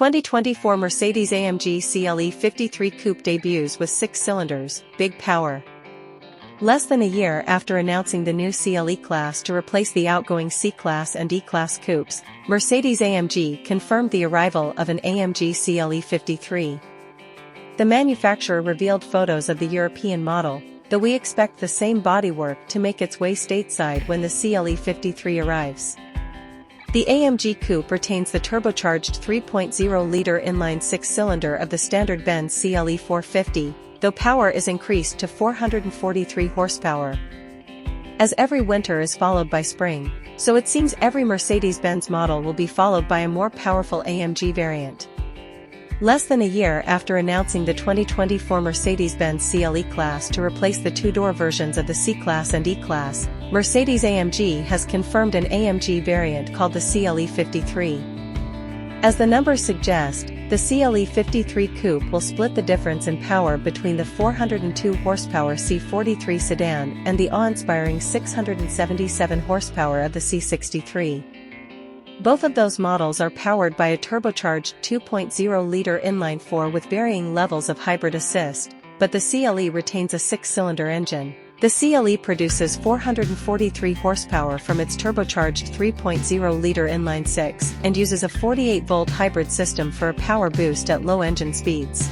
2024 Mercedes-AMG CLE53 Coupe debuts with 6 cylinders, big power. Less than a year after announcing the new CLE class to replace the outgoing C-Class and E-Class coupes, Mercedes-AMG confirmed the arrival of an AMG CLE53. The manufacturer revealed photos of the European model, though we expect the same bodywork to make its way stateside when the CLE53 arrives. The AMG Coupe retains the turbocharged 3.0-liter inline 6-cylinder of the standard Benz CLE450, though power is increased to 443 horsepower. As every winter is followed by spring, so it seems every Mercedes-Benz model will be followed by a more powerful AMG variant. Less than a year after announcing the 2024 Mercedes-Benz CLE class to replace the two-door versions of the C-Class and E-Class, Mercedes-AMG has confirmed an AMG variant called the CLE53. As the numbers suggest, the CLE53 Coupe will split the difference in power between the 402 horsepower C43 sedan and the awe-inspiring 677 horsepower of the C63. Both of those models are powered by a turbocharged 2.0-liter inline-4 with varying levels of hybrid assist, but the CLE retains a 6-cylinder engine. The CLE produces 443 horsepower from its turbocharged 3.0-liter inline-6 and uses a 48-volt hybrid system for a power boost at low engine speeds.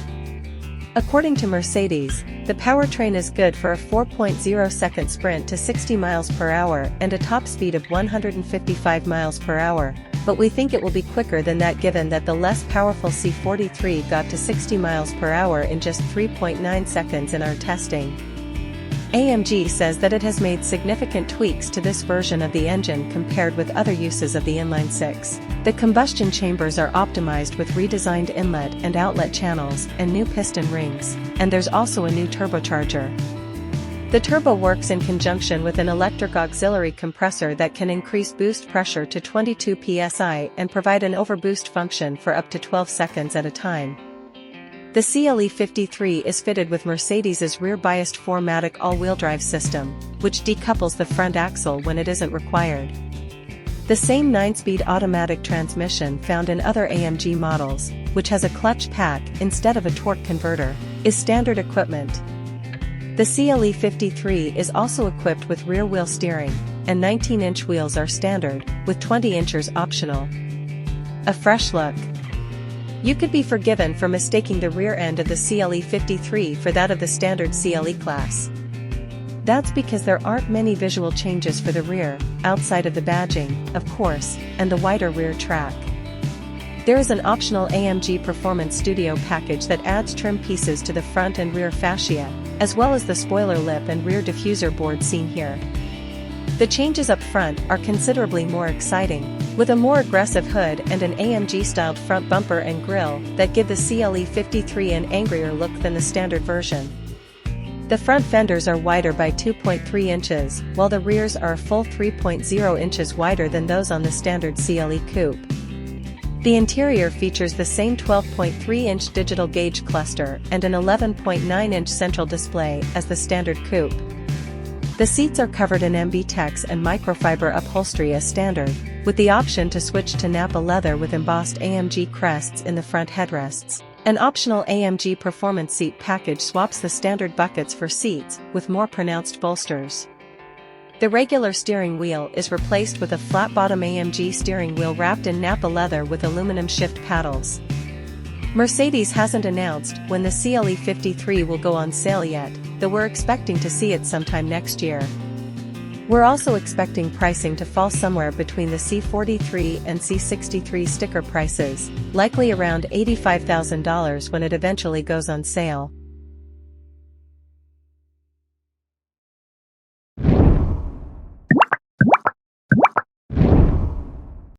According to Mercedes, the powertrain is good for a 4.0-second sprint to 60 miles per hour and a top speed of 155 miles per hour, but we think it will be quicker than that given that the less powerful C43 got to 60 miles per hour in just 3.9 seconds in our testing. AMG says that it has made significant tweaks to this version of the engine compared with other uses of the inline-6. The combustion chambers are optimized with redesigned inlet and outlet channels and new piston rings, and there's also a new turbocharger. The turbo works in conjunction with an electric auxiliary compressor that can increase boost pressure to 22 psi and provide an overboost function for up to 12 seconds at a time. The CLE53 is fitted with Mercedes' rear-biased 4MATIC all-wheel drive system, which decouples the front axle when it isn't required. The same 9-speed automatic transmission found in other AMG models, which has a clutch pack instead of a torque converter, is standard equipment. The CLE53 is also equipped with rear-wheel steering, and 19-inch wheels are standard, with 20 inches optional. A fresh look. You could be forgiven for mistaking the rear end of the CLE53 for that of the standard CLE class. That's because there aren't many visual changes for the rear, outside of the badging, of course, and the wider rear track. There is an optional AMG Performance Studio package that adds trim pieces to the front and rear fascia, as well as the spoiler lip and rear diffuser board seen here. The changes up front are considerably more exciting, with a more aggressive hood and an AMG-styled front bumper and grille that give the CLE53 an angrier look than the standard version. The front fenders are wider by 2.3 inches, while the rears are a full 3.0 inches wider than those on the standard CLE Coupe. The interior features the same 12.3-inch digital gauge cluster and an 11.9-inch central display as the standard Coupe. The seats are covered in MB-Tex and microfiber upholstery as standard, with the option to switch to Napa leather with embossed AMG crests in the front headrests. An optional AMG Performance Seat package swaps the standard buckets for seats with more pronounced bolsters. The regular steering wheel is replaced with a flat-bottom AMG steering wheel wrapped in Napa leather with aluminum shift paddles. Mercedes hasn't announced when the CLE53 will go on sale yet, though we're expecting to see it sometime next year. We're also expecting pricing to fall somewhere between the C43 and C63 sticker prices, likely around $85,000 when it eventually goes on sale.